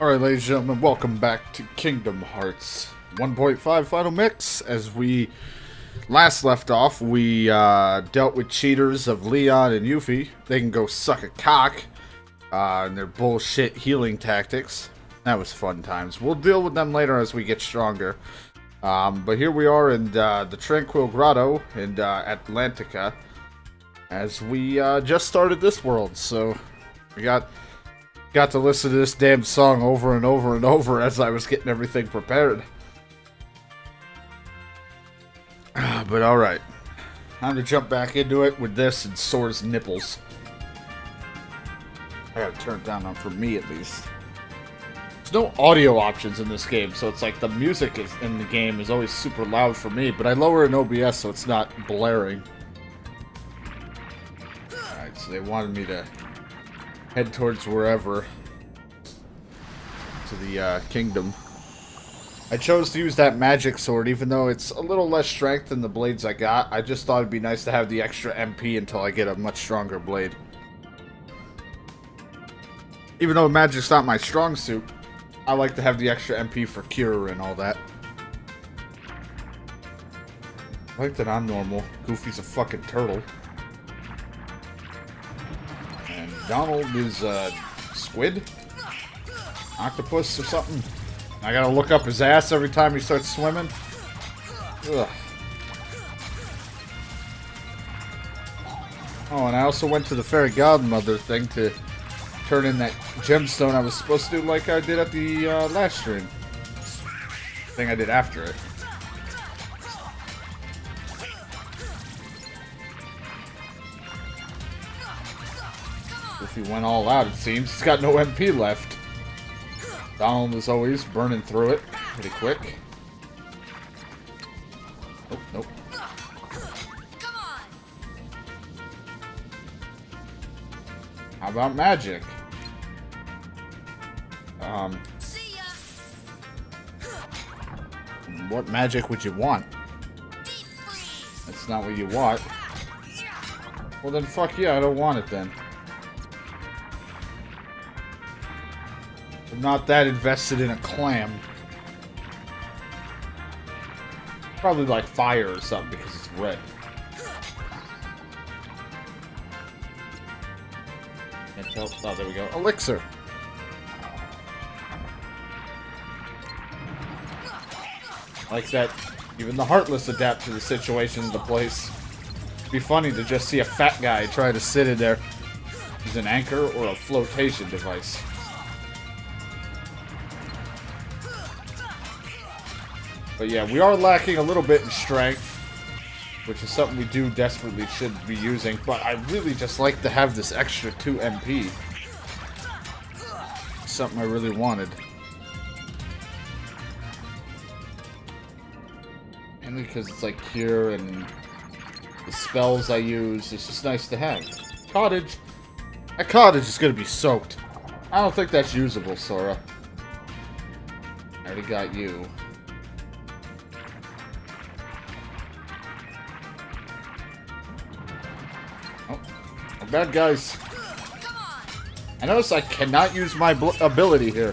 Alright, ladies and gentlemen, welcome back to Kingdom Hearts 1.5 Final Mix. As we last left off, we dealt with cheaters of Leon and Yuffie. They can go suck a cock, and their bullshit healing tactics. That was fun times. We'll deal with them later as we get stronger. But here we are in the Tranquil Grotto in Atlantica, as we just started this world, so we got to listen to this damn song over and over and over as I was getting everything prepared. But alright. Time to jump back into it with this and Sora's nipples. I gotta turn it down for me at least. There's no audio options in this game, so it's like the music in the game is always super loud for me, but I lower in OBS so it's not blaring. Alright, so they wanted me to head towards wherever. To the kingdom. I chose to use that magic sword, even though it's a little less strength than the blades I got. I just thought it'd be nice to have the extra MP until I get a much stronger blade. Even though magic's not my strong suit, I like to have the extra MP for cure and all that. I like that I'm normal. Goofy's a fucking turtle. And Donald is a squid? Octopus or something? I gotta look up his ass every time he starts swimming? Ugh. Oh, and I also went to the fairy godmother thing to turn in that gemstone I was supposed to do like I did at the last stream. Thing I did after it. If he went all out, it seems. He's got no MP left. Donald, as always, burning through it pretty quick. Oh, nope. How about magic? What magic would you want? That's not what you want. Well then, fuck yeah, I don't want it then. I'm not that invested in a clam. Probably like fire or something because it's red. Can't tell. Oh, there we go. Elixir. Like that. Even the Heartless adapt to the situation of the place. It'd be funny to just see a fat guy try to sit in there. Use an anchor or a flotation device. But yeah, we are lacking a little bit in strength, which is something we do desperately should be using, but I really just like to have this extra 2 MP. Something I really wanted. Mainly because it's like cure and the spells I use, it's just nice to have. Cottage! That cottage is going to be soaked. I don't think that's usable, Sora. I already got you. Bad guys. I notice I cannot use my ability here.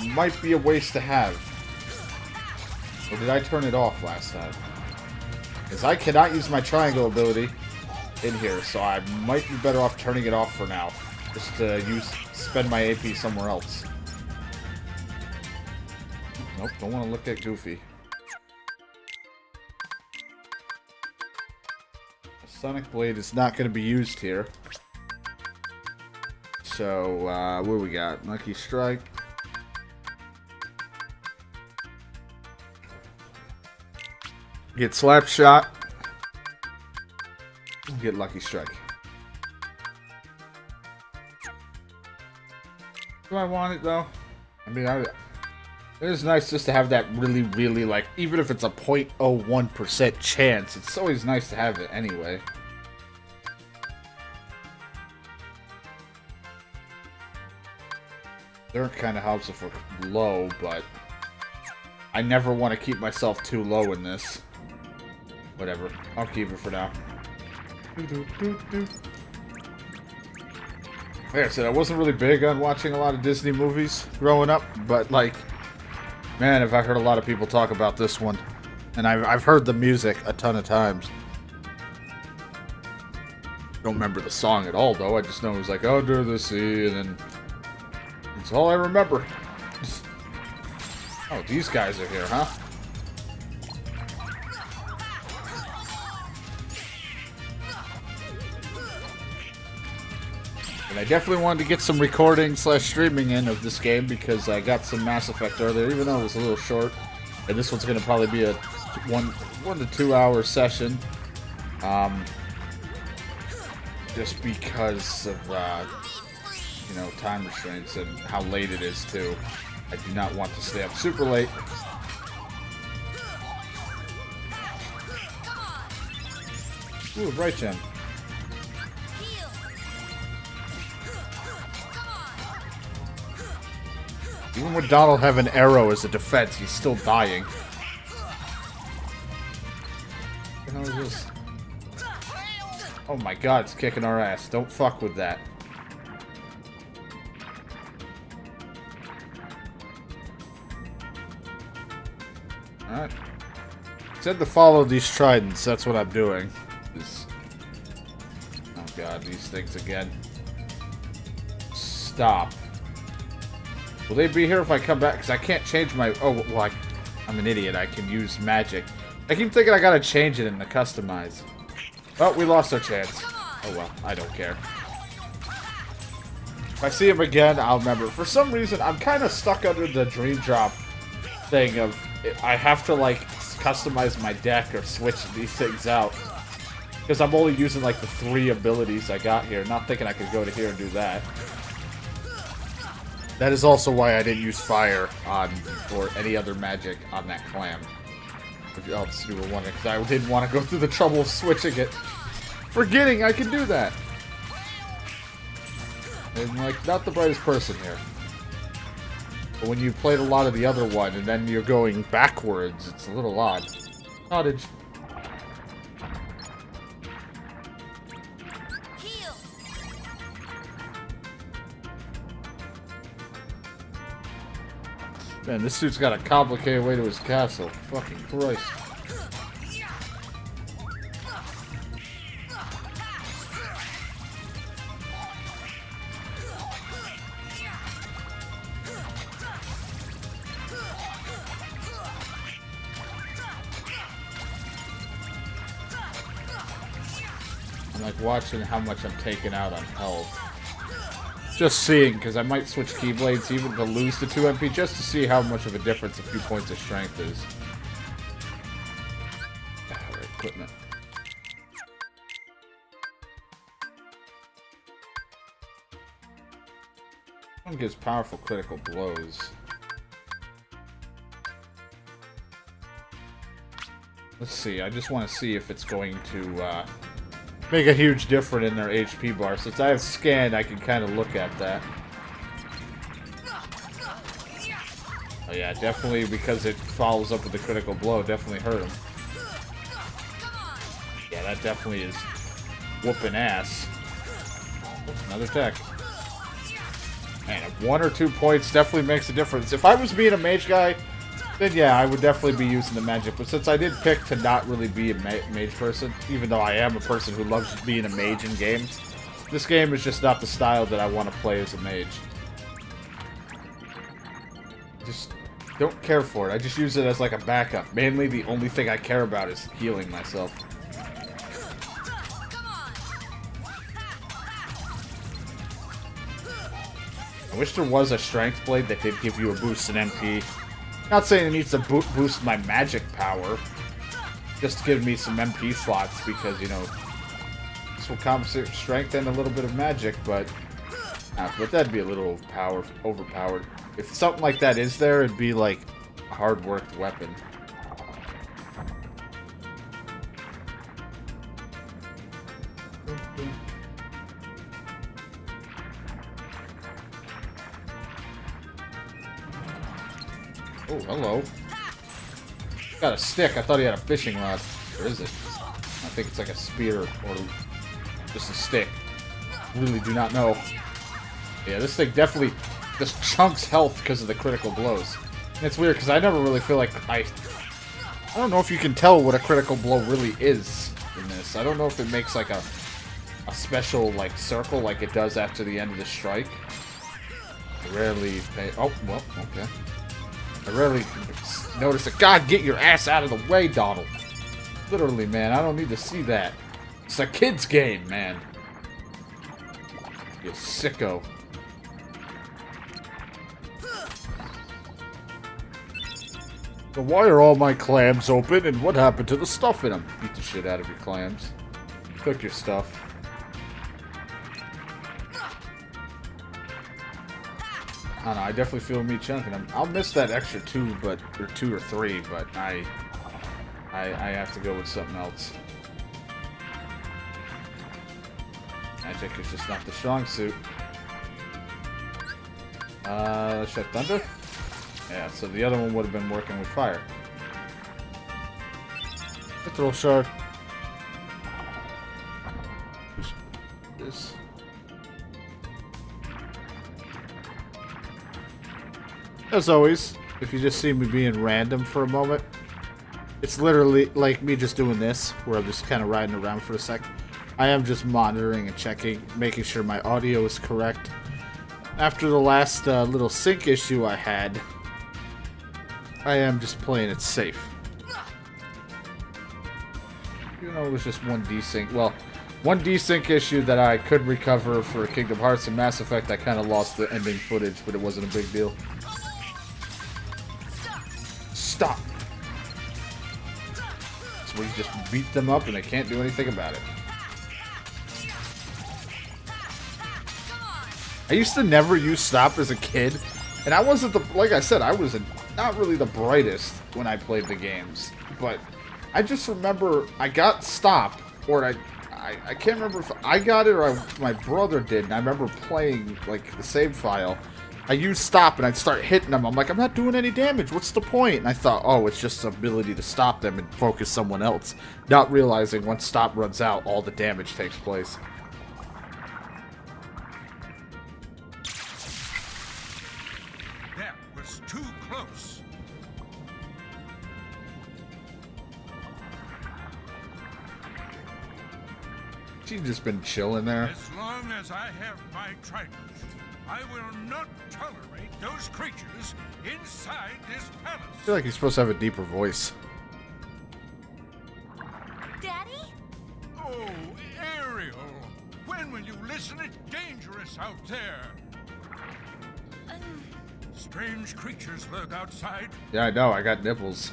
Might be a waste to have. Or did I turn it off last time? Because I cannot use my triangle ability in here, so I might be better off turning it off for now. Just to spend my AP somewhere else. Nope, don't want to look at Goofy. Sonic Blade is not going to be used here. So, what do we got? Lucky Strike. Get Slap Shot. Get Lucky Strike. Do I want it, though? I mean, it is nice just to have that really, really, like, even if it's a 0.01% chance, it's always nice to have it anyway. Dirt kind of helps if we're low, but I never want to keep myself too low in this. Whatever. I'll keep it for now. Like I said, I wasn't really big on watching a lot of Disney movies growing up, but like, man, have I heard a lot of people talk about this one. And I've heard the music a ton of times. Don't remember the song at all, though. I just know it was like, under the sea, and then that's all I remember. Oh, these guys are here, huh? And I definitely wanted to get some recording / streaming in of this game because I got some Mass Effect earlier, even though it was a little short. And this one's going to probably be a 1 to 2 hour session. Just because of, you know, time restraints and how late it is, too. I do not want to stay up super late. Ooh, right gem. Even when Donald have an arrow as a defense, he's still dying. What the hell is this? Oh my god, it's kicking our ass. Don't fuck with that. Alright. Said to follow these tridents, that's what I'm doing. Oh god, these things again. Stop. Will they be here if I come back? Because I can't change my... Oh, well, I'm an idiot. I can use magic. I keep thinking I gotta change it in the customize. Oh, we lost our chance. Oh well, I don't care. If I see him again, I'll remember. For some reason, I'm kind of stuck under the dream drop thing of... I have to, like, customize my deck or switch these things out. Because I'm only using, like, the 3 abilities I got here. Not thinking I could go to here and do that. That is also why I didn't use fire on, or any other magic on that clam. If else you were wondering, because I didn't want to go through the trouble of switching it. Forgetting I can do that. And, like, not the brightest person here. But when you played a lot of the other one, and then you're going backwards, it's a little odd. Cottage. Man, this dude's got a complicated way to his castle. Fucking Christ. I'm like watching how much I'm taking out on health. Just seeing, because I might switch Keyblades even to lose the 2 MP, just to see how much of a difference a few points of strength is. Alright, equipment. One gives powerful critical blows. Let's see, I just want to see if it's going to, make a huge difference in their HP bar. Since I have scanned, I can kind of look at that. Oh yeah, definitely, because it follows up with the critical blow, definitely hurt him. Yeah, that definitely is whooping ass. Another tech. Man, 1 or 2 points definitely makes a difference. If I was being a mage guy, then yeah, I would definitely be using the magic. But since I did pick to not really be a mage person, even though I am a person who loves being a mage in games, this game is just not the style that I want to play as a mage. Just don't care for it. I just use it as like a backup. Mainly the only thing I care about is healing myself. I wish there was a strength blade that did give you a boost in MP. Not saying it needs to boost my magic power, just to give me some MP slots, because, you know, this will compensate strength and a little bit of magic, but that'd be a little overpowered. If something like that is there, it'd be like a hard-worked weapon. Oh, hello. Got a stick. I thought he had a fishing rod. Or is it? I think it's like a spear or just a stick. Really do not know. Yeah, this thing definitely just chunks health because of the critical blows. And it's weird because I never really feel like I don't know if you can tell what a critical blow really is in this. I don't know if it makes like a special like circle like it does after the end of the strike. I rarely pay. Oh, well, okay. I rarely notice it. God, get your ass out of the way, Donald. Literally, man, I don't need to see that. It's a kid's game, man. You sicko. So why are all my clams open, and what happened to the stuff in them? Beat the shit out of your clams. Cook your stuff. I don't know, I definitely feel me chunking them. I'll miss that extra 2 or 3, but I have to go with something else. Magic is just not the strong suit. Shut Thunder? Yeah, so the other one would have been working with fire. Throw shard. This. As always, if you just see me being random for a moment, it's literally like me just doing this, where I'm just kind of riding around for a sec. I am just monitoring and checking, making sure my audio is correct. After the last little sync issue I had, I am just playing it safe. You know, it was just one desync. Well, one desync issue that I could recover for Kingdom Hearts and Mass Effect. I kind of lost the ending footage, but it wasn't a big deal. Stop! So we just beat them up and they can't do anything about it. I used to never use stop as a kid, and I wasn't like I said, I was not really the brightest when I played the games, but I just remember I got stop, or I can't remember if I got it or my brother did, and I remember playing like the save file. I used stop and I'd start hitting them. I'm like, I'm not doing any damage. What's the point? And I thought, oh, it's just the ability to stop them and focus someone else. Not realizing once stop runs out, all the damage takes place. That was too close. She's just been chilling there. As long as I have my trident, I will not tolerate those creatures inside this palace. I feel like he's supposed to have a deeper voice. Daddy? Oh, Ariel, when will you listen? It's dangerous out there. Strange creatures lurk outside. Yeah, I know. I got nipples.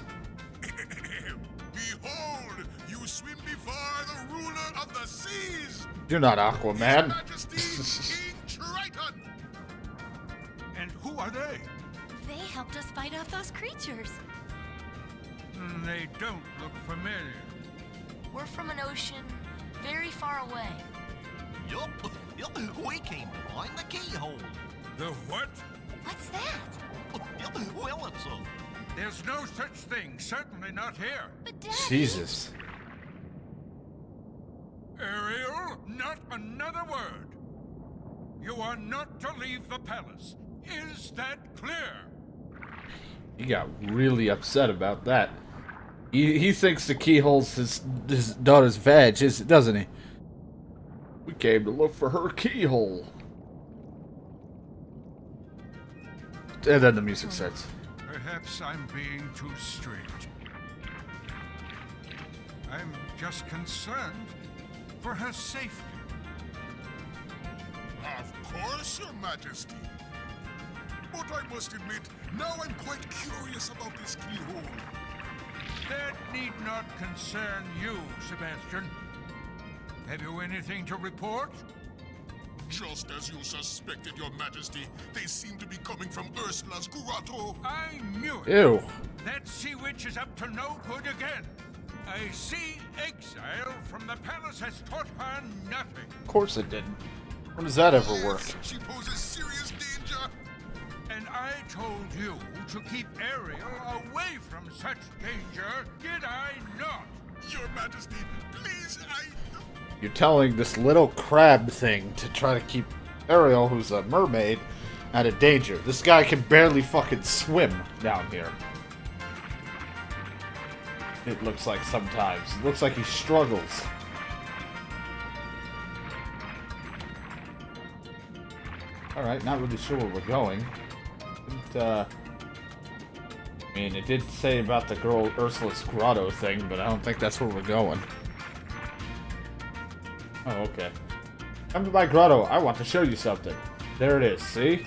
Behold, you swim before the ruler of the seas. You're not Aquaman. Majesty, King Triton. And who are they? They helped us fight off those creatures. They don't look familiar. We're from an ocean very far away. Yup, we came to find the keyhole. The what? What's that? Well, it's a... There's no such thing, certainly not here. But Daddy... Jesus. Ariel, not another word. You are not to leave the palace. Is that clear? He got really upset about that. He thinks the keyhole's his daughter's vag, doesn't he? We came to look for her keyhole. And then the music starts. Perhaps I'm being too strict. I'm just concerned for her safety. Of course, Your Majesty. But I must admit, now I'm quite curious about this keyhole. That need not concern you, Sebastian. Have you anything to report? Just as you suspected, Your Majesty, they seem to be coming from Ursula's grotto. I knew it. Ew. That sea witch is up to no good again. A sea exile from the palace has taught her nothing. Of course it didn't. When does that ever work? Yes, she poses serious danger. And I told you to keep Ariel away from such danger, did I not? Your Majesty, please, You're telling this little crab thing to try to keep Ariel, who's a mermaid, out of danger. This guy can barely fucking swim down here. It looks like sometimes. It looks like he struggles. Alright, not really sure where we're going. I mean, it did say about the girl Ursula's grotto thing, but I don't think that's where we're going. Oh, okay. Come to my grotto. I want to show you something. There it is, see?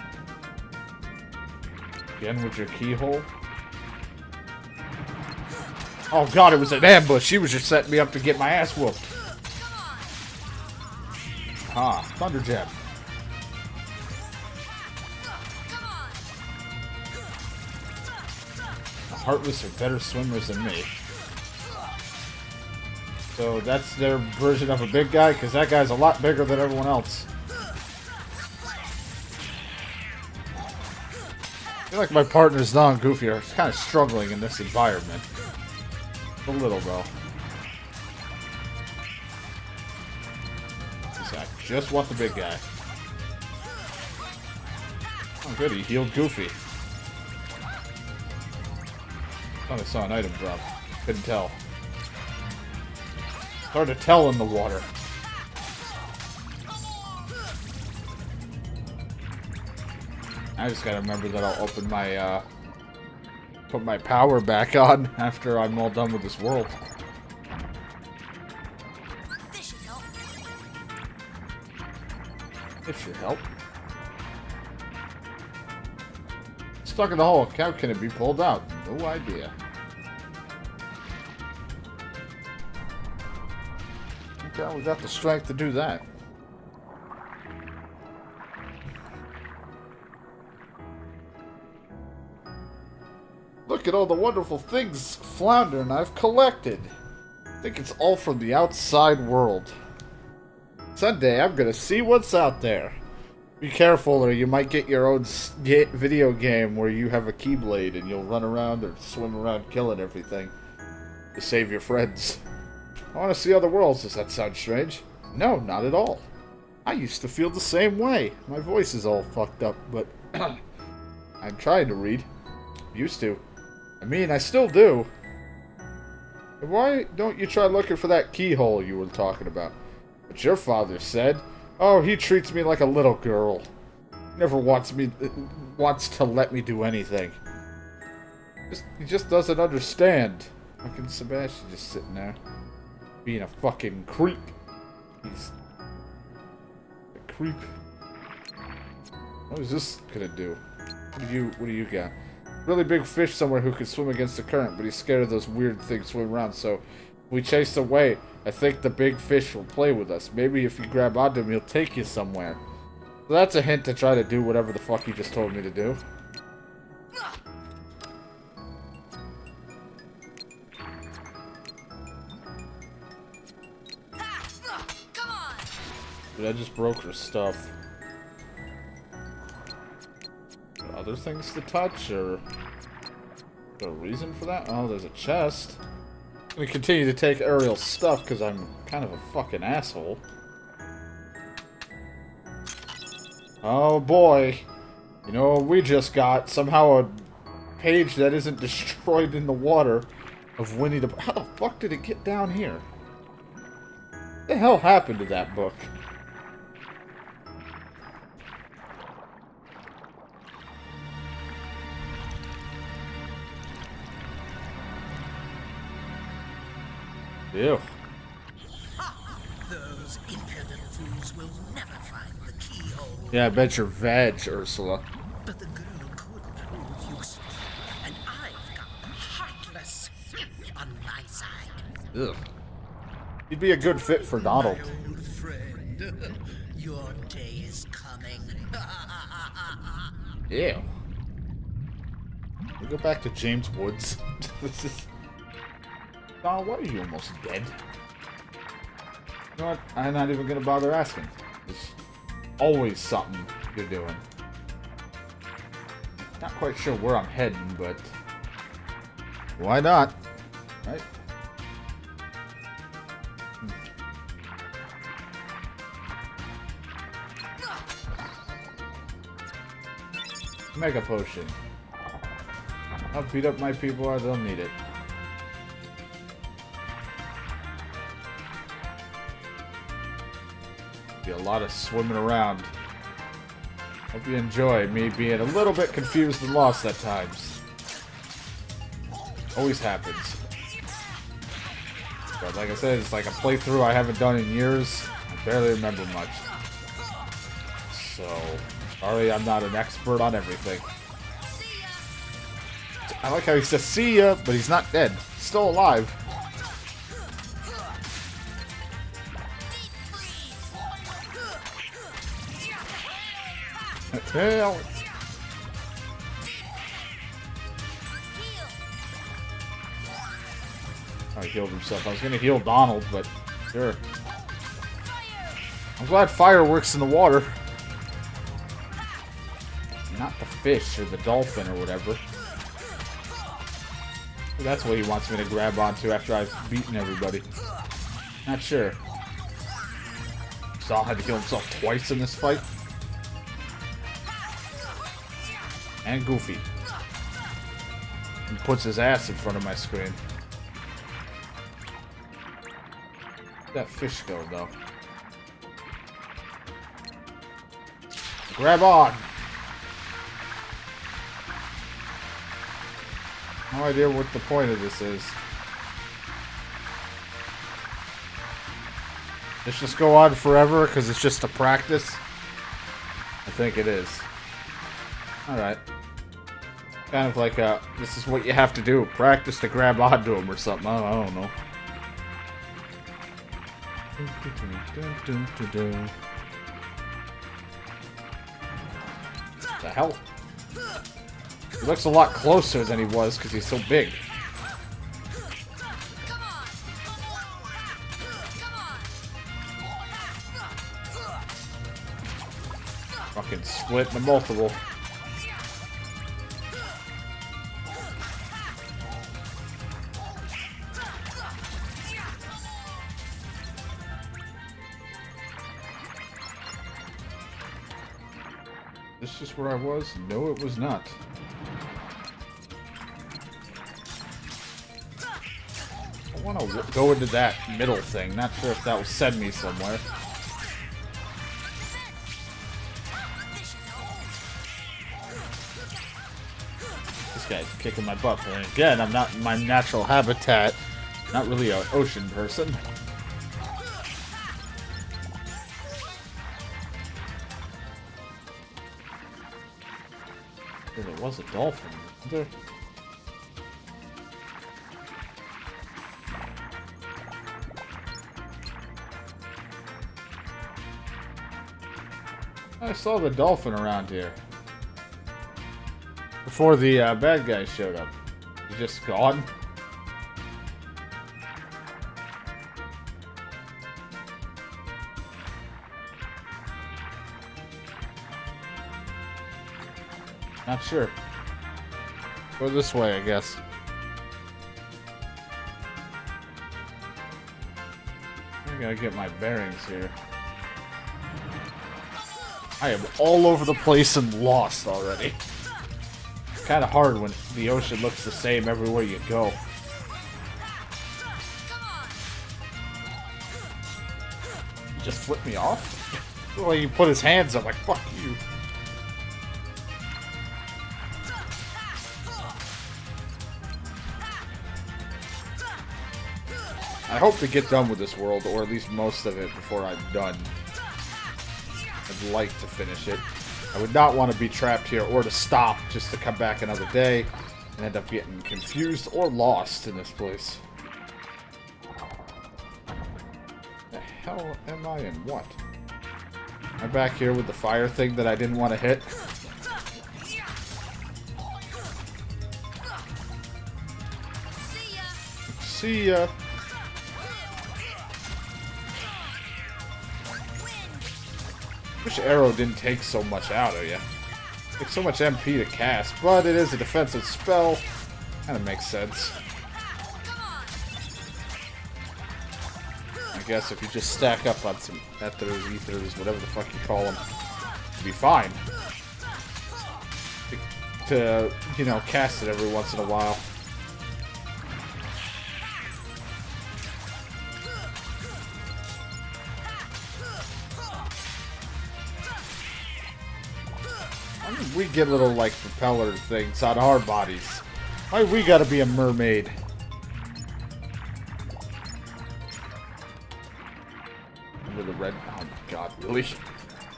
Again with your keyhole. Oh god, it was an ambush. She was just setting me up to get my ass whooped. Ah, Thunder Jab. The Heartless are better swimmers than me. So that's their version of a big guy, because that guy's a lot bigger than everyone else. I feel like my partners, Don and Goofy, are kind of struggling in this environment. A little, though. This guy just want the big guy. Oh, good, he healed Goofy. Thought I saw an item drop. Couldn't tell. Hard to tell in the water. I just gotta remember that I'll open my, put my power back on after I'm all done with this world. This should help. It should help. Stuck in the hole. How can it be pulled out? No idea. Okay, we got the strength to do that. Look at all the wonderful things, Flounder and I've collected. I think it's all from the outside world. Someday I'm gonna see what's out there. Be careful or you might get your own video game where you have a Keyblade and you'll run around or swim around killing everything to save your friends. I want to see other worlds. Does that sound strange? No, not at all. I used to feel the same way. My voice is all fucked up, but I'm trying to read. Used to. I mean, I still do. Why don't you try looking for that keyhole you were talking about? But your father said, oh, he treats me like a little girl. Never wants to let me do anything. He just doesn't understand. Fucking Sebastian just sitting there. Being a fucking creep. He's a creep. What is this gonna do? What do you got? Really big fish somewhere who can swim against the current, but he's scared of those weird things swimming around, so if we chase away, I think the big fish will play with us. Maybe if you grab onto him, he'll take you somewhere. So that's a hint to try to do whatever the fuck he just told me to do. But I just broke her stuff. Other things to touch, or is there a reason for that? Oh, there's a chest. I'm gonna continue to take Ariel's stuff because I'm kind of a fucking asshole. Oh boy. You know what we just got? Somehow a page that isn't destroyed in the water of Winnie the... How the fuck did it get down here? What the hell happened to that book? Ew. Those impudent fools will never find the keyhole. Yeah, I bet you're veg, Ursula. But the girl could prove useful, and I've got the Heartless on my side. Ugh. He'd be a good fit for Donald. My old friend, your day is coming. Ew. We go back to James Woods. This is... Donald, why are you almost dead? You know what? I'm not even gonna bother asking. There's always something you're doing. Not quite sure where I'm heading, but why not? Right? Mega potion. I'll beat up my people, I don't need it. Be a lot of swimming around. Hope you enjoy me being a little bit confused and lost at times. Always happens. But like I said, it's like a playthrough I haven't done in years. I barely remember much. So, sorry I'm not an expert on everything. I like how he says see ya, but he's not dead. He's still alive. Hell. Oh, he healed himself. I was gonna heal Donald, but sure. I'm glad fire works in the water. Not the fish or the dolphin or whatever. That's what he wants me to grab onto after I've beaten everybody. Not sure. Saw had to kill himself twice in this fight. And Goofy. He puts his ass in front of my screen. Where'd that fish go, though? Grab on! No idea what the point of this is. Let's just go on forever because it's just a practice. I think it is. Alright. Kind of like this is what you have to do. Practice to grab onto him or something. I don't know. What the hell? He looks a lot closer than he was because he's so big. Fucking split into multiple. This is where I was? No, it was not. I want to go into that middle thing. Not sure if that will send me somewhere. This guy's kicking my butt. And again, I'm not in my natural habitat. Not really an ocean person. There was a dolphin, wasn't there? I saw the dolphin around here. Before the bad guy showed up. He's just gone. Not sure. Go this way, I guess. I gotta get my bearings here. I am all over the place and lost already. It's kind of hard when the ocean looks the same everywhere you go. Just flip me off? Well, he put his hands up like, fuck you. I hope to get done with this world, or at least most of it, before I'm done. I'd like to finish it. I would not want to be trapped here, or to stop just to come back another day and end up getting confused or lost in this place. The hell am I in what? Am I back here with the fire thing that I didn't want to hit? See ya! Wish Arrow didn't take so much out of you. Takes so much MP to cast, but it is a defensive spell. Kinda makes sense. I guess if you just stack up on some ethers, ethers, whatever the fuck you call them, you'll be fine. to, you know, cast it every once in a while. Why did we get little, like, propeller things on our bodies? Why we gotta be a mermaid? Remember the red... Oh my god, really?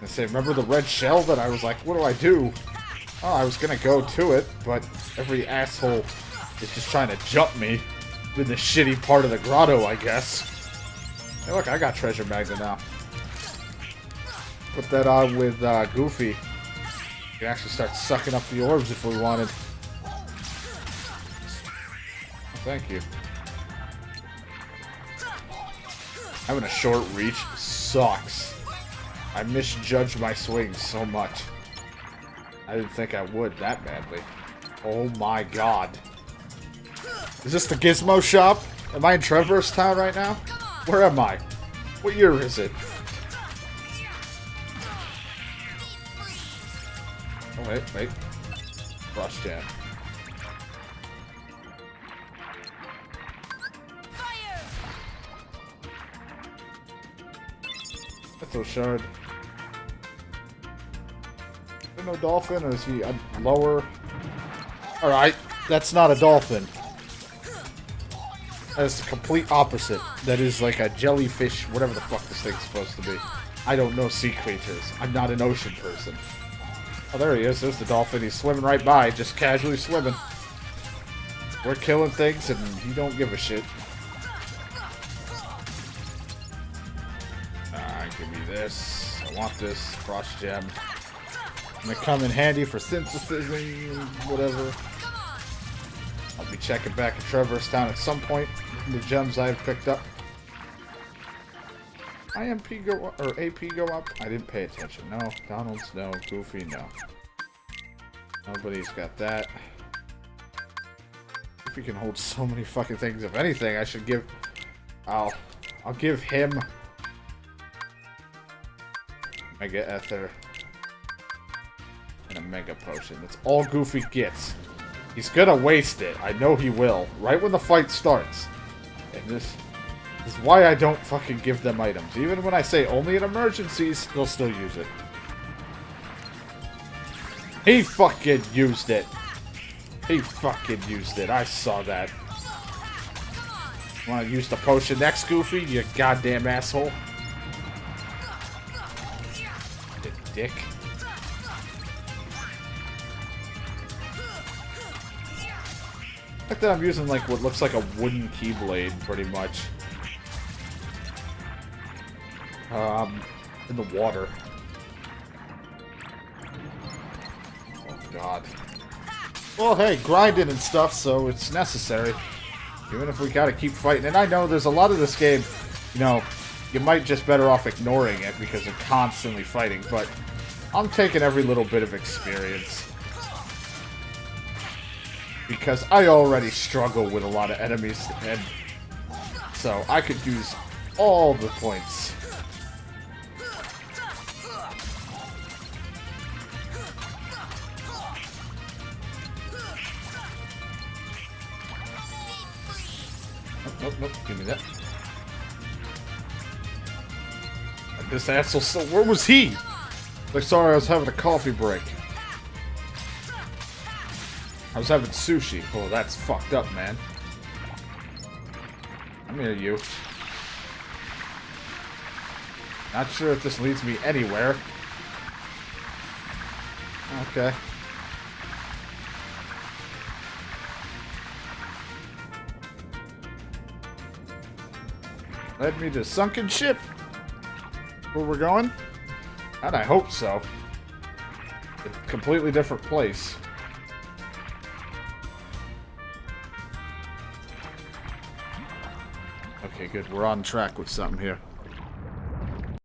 I say, remember the red shell that I was like, what do I do? Oh, I was gonna go to it, but every asshole is just trying to jump me in the shitty part of the grotto, I guess. Hey, look, I got treasure magnet now. Put that on with Goofy. We can actually start sucking up the orbs if we wanted. Thank you. Having a short reach sucks. I misjudged my swings so much. I didn't think I would that badly. Oh my god. Is this the Gizmo shop? Am I in Traverse Town right now? Where am I? What year is it? Oh, wait. Frost Jam. That's a shard. Is there no dolphin, or is he lower? Alright, that's not a dolphin. That's the complete opposite. That is like a jellyfish, whatever the fuck this thing's supposed to be. I don't know sea creatures. I'm not an ocean person. Oh, there he is. There's the dolphin. He's swimming right by, just casually swimming. We're killing things, and he don't give a shit. Give me this. I want this. Frost Gem. Gonna come in handy for synthesizing, whatever. I'll be checking back at Traverse Town at some point. The gems I've picked up. IMP go up, or AP go up? I didn't pay attention. No. Donald's, no. Goofy, no. Nobody's got that. If you can hold so many fucking things, if anything, I should give... I'll give him... Mega Ether. And a Mega Potion. That's all Goofy gets. He's gonna waste it. I know he will. Right when the fight starts. And this is why I don't fucking give them items. Even when I say only in emergencies, they'll still use it. He fucking used it. He fucking used it. I saw that. Wanna use the potion next, Goofy? You goddamn asshole. Dick. Like that I'm using like what looks like a wooden keyblade, pretty much. In the water. Oh god. Well, hey, grinding and stuff, so it's necessary. Even if we gotta keep fighting. And I know there's a lot of this game, you know, you might just better off ignoring it because you're constantly fighting, but I'm taking every little bit of experience. Because I already struggle with a lot of enemies, and so I could use all the points. Nope, give me that. This asshole still... Where was he? Like, sorry, I was having a coffee break. I was having sushi. Oh, that's fucked up, man. I'm near you. Not sure if this leads me anywhere. Okay. Led me to sunken ship. Where we're going? And I hope so. A completely different place. Okay, good. We're on track with something here.